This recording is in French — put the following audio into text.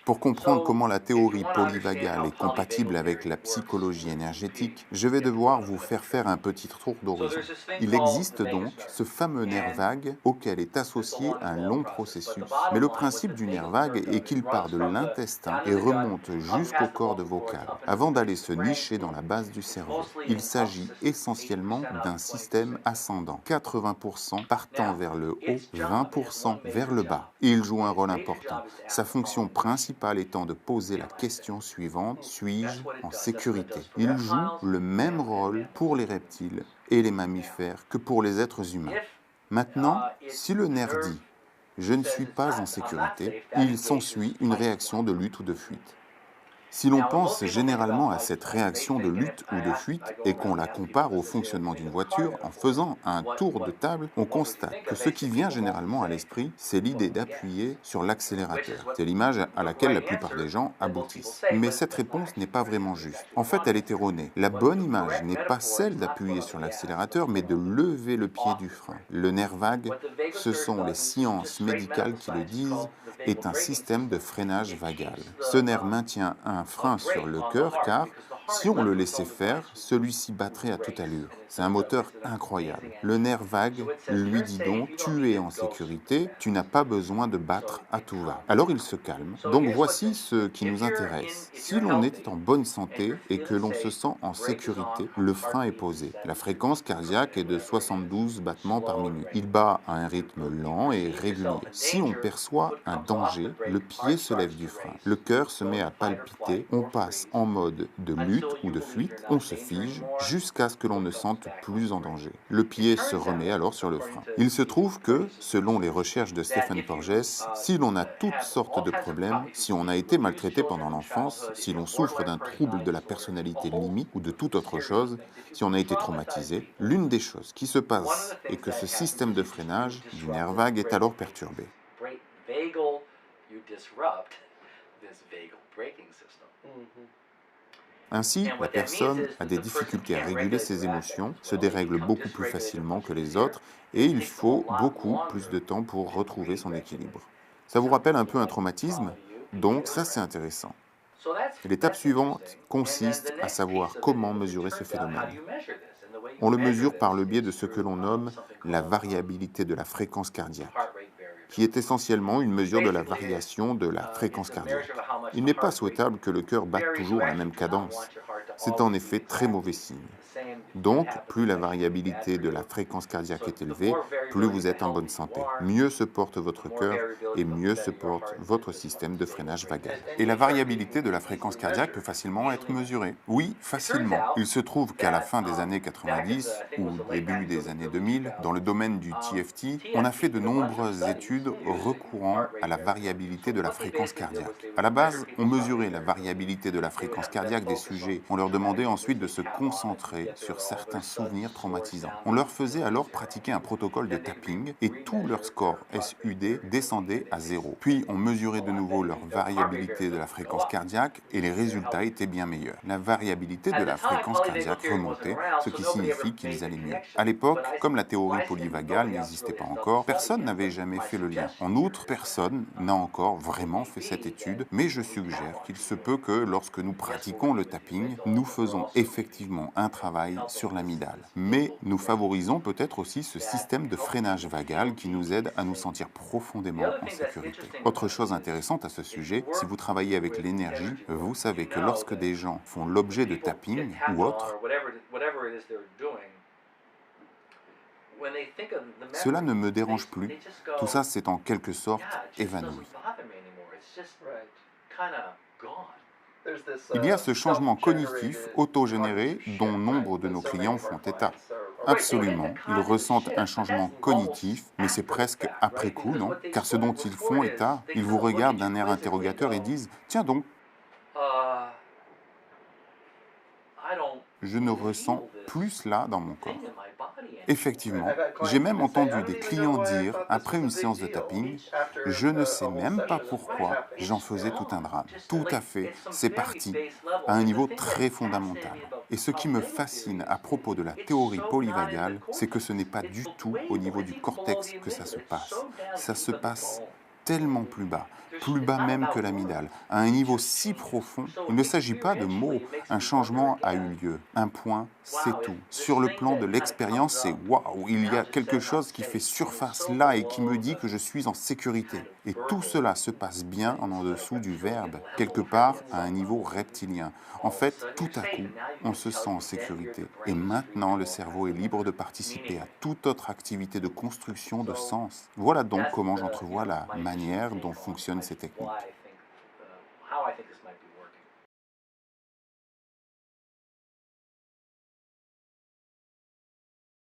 Pour comprendre comment la théorie polyvagale est compatible avec la psychologie énergétique, je vais devoir vous faire un petit tour d'horizon. Il existe donc ce fameux nerf vague auquel est associé un long processus. Mais le principe du nerf vague est qu'il part de l'intestin et remonte jusqu'au corps vocal, avant d'aller se nicher dans la base du cerveau. Il s'agit essentiellement d'un système ascendant, 80% partant vers le haut, 20% vers le bas. Il joue un rôle important. Sa fonction principale étant de poser la question suivante: suis-je en sécurité? Il joue le même rôle pour les reptiles et les mammifères que pour les êtres humains. Maintenant, si le nerf dit «je ne suis pas en sécurité», il s'ensuit une réaction de lutte ou de fuite. Si l'on pense généralement à cette réaction de lutte ou de fuite et qu'on la compare au fonctionnement d'une voiture, en faisant un tour de table, on constate que ce qui vient généralement à l'esprit, c'est l'idée d'appuyer sur l'accélérateur. C'est l'image à laquelle la plupart des gens aboutissent. Mais cette réponse n'est pas vraiment juste. En fait, elle est erronée. La bonne image n'est pas celle d'appuyer sur l'accélérateur, mais de lever le pied du frein. Le nerf vague, ce sont les sciences médicales qui le disent, est un système de freinage vagal. Ce nerf maintient un frein sur le cœur car, si on le laissait faire, celui-ci battrait à toute allure. C'est un moteur incroyable. Le nerf vague lui dit donc: tu es en sécurité, tu n'as pas besoin de battre à tout va. Alors il se calme. Donc voici ce qui nous intéresse. Si l'on est en bonne santé et que l'on se sent en sécurité, le frein est posé. La fréquence cardiaque est de 72 battements par minute. Il bat à un rythme lent et régulier. Si on perçoit un danger, le pied se lève du frein. Le cœur se met à palpiter, on passe en mode de lutte ou de fuite, on se fige jusqu'à ce que l'on ne sente plus en danger. Le pied se remet alors sur le frein. Il se trouve que, selon les recherches de Stephen Porges, si l'on a toutes sortes de problèmes, si on a été maltraité pendant l'enfance, si l'on souffre d'un trouble de la personnalité limite ou de toute autre chose, si on a été traumatisé, l'une des choses qui se passe est que ce système de freinage du nerf vague est alors perturbé. Ainsi, la personne a des difficultés à réguler ses émotions, se dérègle beaucoup plus facilement que les autres et il faut beaucoup plus de temps pour retrouver son équilibre. Ça vous rappelle un peu un traumatisme? Donc ça, c'est intéressant. L'étape suivante consiste à savoir comment mesurer ce phénomène. On le mesure par le biais de ce que l'on nomme la variabilité de la fréquence cardiaque, qui est essentiellement une mesure de la variation de la fréquence cardiaque. Il n'est pas souhaitable que le cœur batte toujours à la même cadence. C'est en effet très mauvais signe. Donc, plus la variabilité de la fréquence cardiaque est élevée, plus vous êtes en bonne santé. Mieux se porte votre cœur et mieux se porte votre système de freinage vagal. Et la variabilité de la fréquence cardiaque peut facilement être mesurée. Oui, facilement. Il se trouve qu'à la fin des années 90 ou début des années 2000, dans le domaine du TFT, on a fait de nombreuses études recourant à la variabilité de la fréquence cardiaque. À la base, on mesurait la variabilité de la fréquence cardiaque des sujets. On leur demandait ensuite de se concentrer sur certains souvenirs traumatisants. On leur faisait alors pratiquer un protocole de tapping et tout leur score SUD descendait à 0. Puis on mesurait de nouveau leur variabilité de la fréquence cardiaque et les résultats étaient bien meilleurs. La variabilité de la fréquence cardiaque remontait, ce qui signifie qu'ils allaient mieux. À l'époque, comme la théorie polyvagale n'existait pas encore, personne n'avait jamais fait le lien. En outre, personne n'a encore vraiment fait cette étude, mais je suggère qu'il se peut que lorsque nous pratiquons le tapping, nous faisons effectivement un travail sur l'amygdale. Mais nous favorisons peut-être aussi ce système de freinage vagal qui nous aide à nous sentir profondément en sécurité. Autre chose intéressante à ce sujet, si vous travaillez avec l'énergie, vous savez que lorsque des gens font l'objet de tapping ou autre, cela ne me dérange plus. Tout ça, c'est en quelque sorte évanoui. Il y a ce changement cognitif autogénéré dont nombre de nos clients font état. Absolument, ils ressentent un changement cognitif, mais c'est presque après coup, non? Car ce dont ils font état, ils vous regardent d'un air interrogateur et disent: tiens donc, je ne ressens plus cela dans mon corps. Effectivement, j'ai même entendu des clients dire, après une séance de tapping, je ne sais même pas pourquoi j'en faisais tout un drame. Tout à fait, c'est parti à un niveau très fondamental. Et ce qui me fascine à propos de la théorie polyvagale, c'est que ce n'est pas du tout au niveau du cortex que ça se passe. Ça se passe tellement plus bas même que l'amygdale, à un niveau si profond, il ne s'agit pas de mots, un changement a eu lieu, un point, c'est tout. Sur le plan de l'expérience, c'est waouh, il y a quelque chose qui fait surface là et qui me dit que je suis en sécurité. Et tout cela se passe bien en dessous du verbe, quelque part à un niveau reptilien. En fait, tout à coup, on se sent en sécurité. Et maintenant, le cerveau est libre de participer à toute autre activité de construction de sens. Voilà donc comment j'entrevois la manière dont fonctionnent ces techniques.